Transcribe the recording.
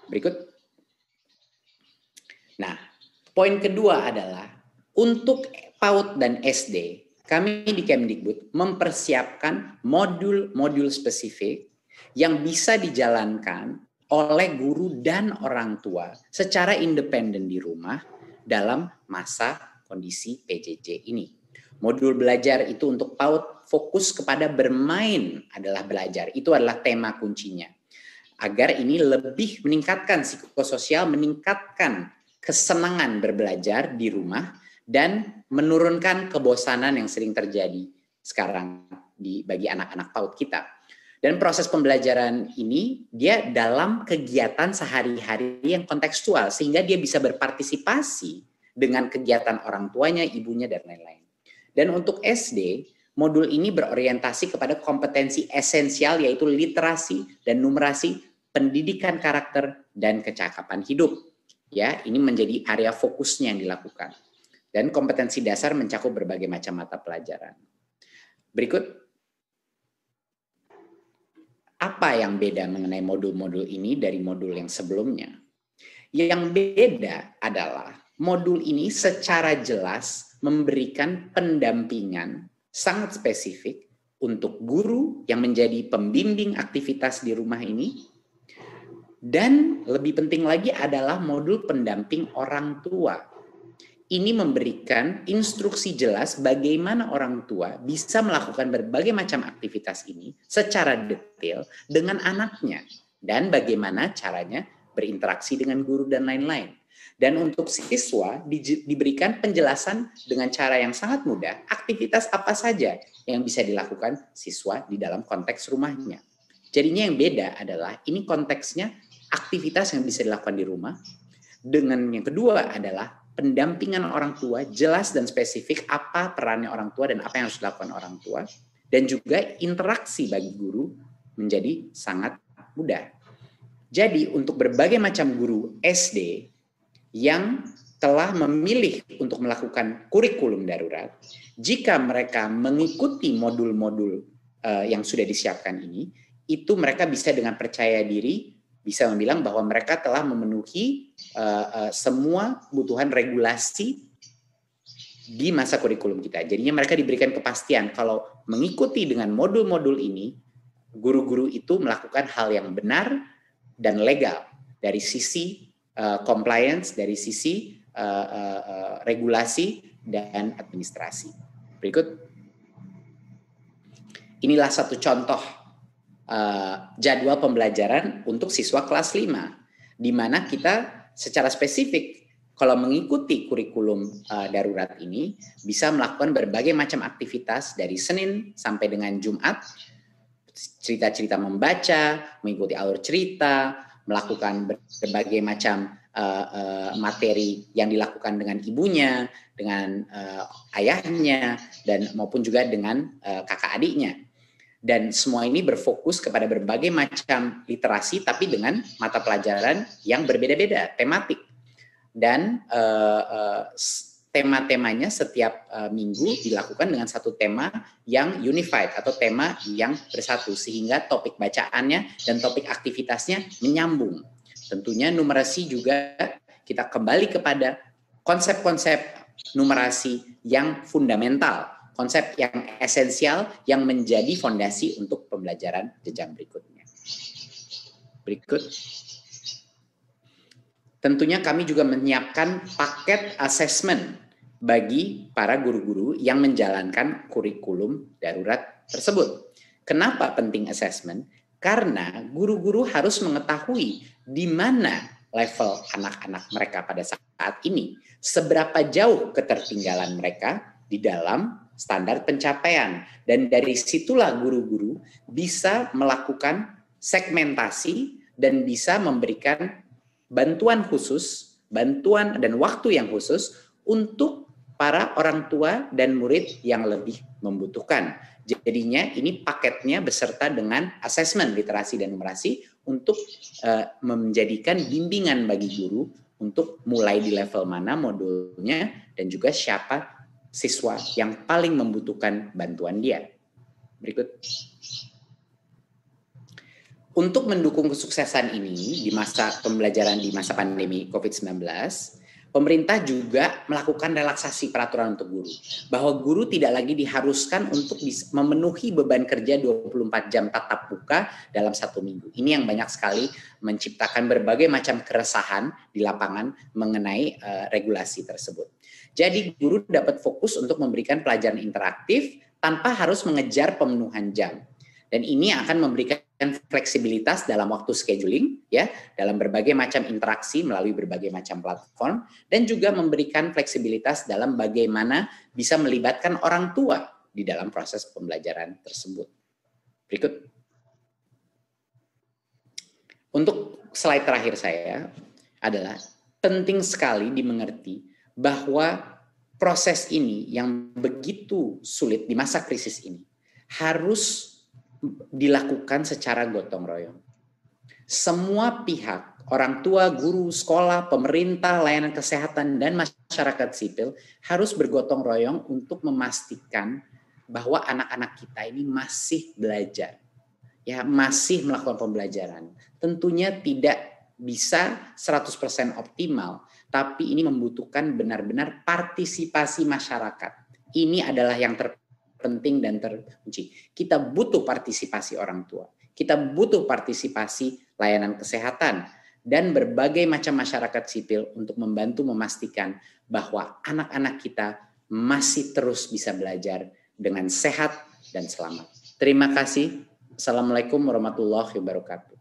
Berikut. Nah, poin kedua adalah untuk PAUD dan SD, kami di Kemdikbud mempersiapkan modul-modul spesifik yang bisa dijalankan oleh guru dan orang tua secara independen di rumah dalam masa kondisi PJJ ini. Modul belajar itu untuk PAUD fokus kepada bermain adalah belajar. Itu adalah tema kuncinya. Agar ini lebih meningkatkan psikososial, meningkatkan kesenangan berbelajar di rumah, dan menurunkan kebosanan yang sering terjadi sekarang bagi anak-anak PAUD kita. Dan proses pembelajaran ini dia dalam kegiatan sehari-hari yang kontekstual sehingga dia bisa berpartisipasi dengan kegiatan orang tuanya, ibunya, dan lain-lain. Dan untuk SD, modul ini berorientasi kepada kompetensi esensial yaitu literasi dan numerasi, pendidikan karakter, dan kecakapan hidup. Ya, ini menjadi area fokusnya yang dilakukan. Dan kompetensi dasar mencakup berbagai macam mata pelajaran. Berikut. Apa yang beda mengenai modul-modul ini dari modul yang sebelumnya? Yang beda adalah modul ini secara jelas memberikan pendampingan sangat spesifik untuk guru yang menjadi pembimbing aktivitas di rumah ini. Dan lebih penting lagi adalah modul pendamping orang tua. Ini memberikan instruksi jelas bagaimana orang tua bisa melakukan berbagai macam aktivitas ini secara detail dengan anaknya dan bagaimana caranya berinteraksi dengan guru dan lain-lain. Dan untuk siswa diberikan penjelasan dengan cara yang sangat mudah aktivitas apa saja yang bisa dilakukan siswa di dalam konteks rumahnya. Jadinya yang beda adalah ini konteksnya aktivitas yang bisa dilakukan di rumah. Dengan yang kedua adalah pendampingan orang tua jelas dan spesifik apa perannya orang tua dan apa yang harus dilakukan orang tua, dan juga interaksi bagi guru menjadi sangat mudah. Jadi untuk berbagai macam guru SD yang telah memilih untuk melakukan kurikulum darurat, jika mereka mengikuti modul-modul yang sudah disiapkan ini, itu mereka bisa dengan percaya diri bisa membilang bahwa mereka telah memenuhi semua kebutuhan regulasi di masa kurikulum kita. Jadinya mereka diberikan kepastian kalau mengikuti dengan modul-modul ini, guru-guru itu melakukan hal yang benar dan legal dari sisi compliance, dari sisi regulasi dan administrasi. Berikut. Inilah satu contoh jadwal pembelajaran untuk siswa kelas 5, di mana kita secara spesifik kalau mengikuti kurikulum darurat ini bisa melakukan berbagai macam aktivitas dari Senin sampai dengan Jumat, cerita-cerita membaca, mengikuti alur cerita, melakukan berbagai macam materi yang dilakukan dengan ibunya, dengan ayahnya, dan maupun juga dengan kakak adiknya. Dan semua ini berfokus kepada berbagai macam literasi, tapi dengan mata pelajaran yang berbeda-beda, tematik. Dan tema-temanya setiap minggu dilakukan dengan satu tema yang unified atau tema yang bersatu, sehingga topik bacaannya dan topik aktivitasnya menyambung. Tentunya numerasi juga kita kembali kepada konsep-konsep numerasi yang fundamental, konsep yang esensial yang menjadi fondasi untuk pembelajaran jenjang berikutnya. Berikut. Tentunya kami juga menyiapkan paket asesmen bagi para guru-guru yang menjalankan kurikulum darurat tersebut. Kenapa penting asesmen? Karena guru-guru harus mengetahui di mana level anak-anak mereka pada saat ini, seberapa jauh ketertinggalan mereka di dalam standar pencapaian, dan dari situlah guru-guru bisa melakukan segmentasi dan bisa memberikan bantuan khusus, bantuan dan waktu yang khusus untuk para orang tua dan murid yang lebih membutuhkan. Jadinya ini paketnya beserta dengan asesmen literasi dan numerasi untuk menjadikan bimbingan bagi guru untuk mulai di level mana modulnya dan juga siapa siswa yang paling membutuhkan bantuan dia. Berikut. Untuk mendukung kesuksesan ini di masa pembelajaran di masa pandemi COVID-19, pemerintah juga melakukan relaksasi peraturan untuk guru. Bahwa guru tidak lagi diharuskan untuk memenuhi beban kerja 24 jam tatap muka dalam 1 minggu. Ini yang banyak sekali menciptakan berbagai macam keresahan di lapangan mengenai regulasi tersebut. Jadi guru dapat fokus untuk memberikan pelajaran interaktif tanpa harus mengejar pemenuhan jam. Dan ini akan memberikan fleksibilitas dalam waktu scheduling, ya, dalam berbagai macam interaksi melalui berbagai macam platform, dan juga memberikan fleksibilitas dalam bagaimana bisa melibatkan orang tua di dalam proses pembelajaran tersebut. Berikut. Untuk slide terakhir saya adalah penting sekali dimengerti bahwa proses ini yang begitu sulit di masa krisis ini harus dilakukan secara gotong royong. Semua pihak, orang tua, guru, sekolah, pemerintah, layanan kesehatan, dan masyarakat sipil harus bergotong royong untuk memastikan bahwa anak-anak kita ini masih belajar, ya, masih melakukan pembelajaran. Tentunya tidak bisa 100% optimal, tapi ini membutuhkan benar-benar partisipasi masyarakat. Ini adalah yang penting dan terkunci. Kita butuh partisipasi orang tua, kita butuh partisipasi layanan kesehatan dan berbagai macam masyarakat sipil untuk membantu memastikan bahwa anak-anak kita masih terus bisa belajar dengan sehat dan selamat. Terima kasih. Assalamualaikum warahmatullahi wabarakatuh.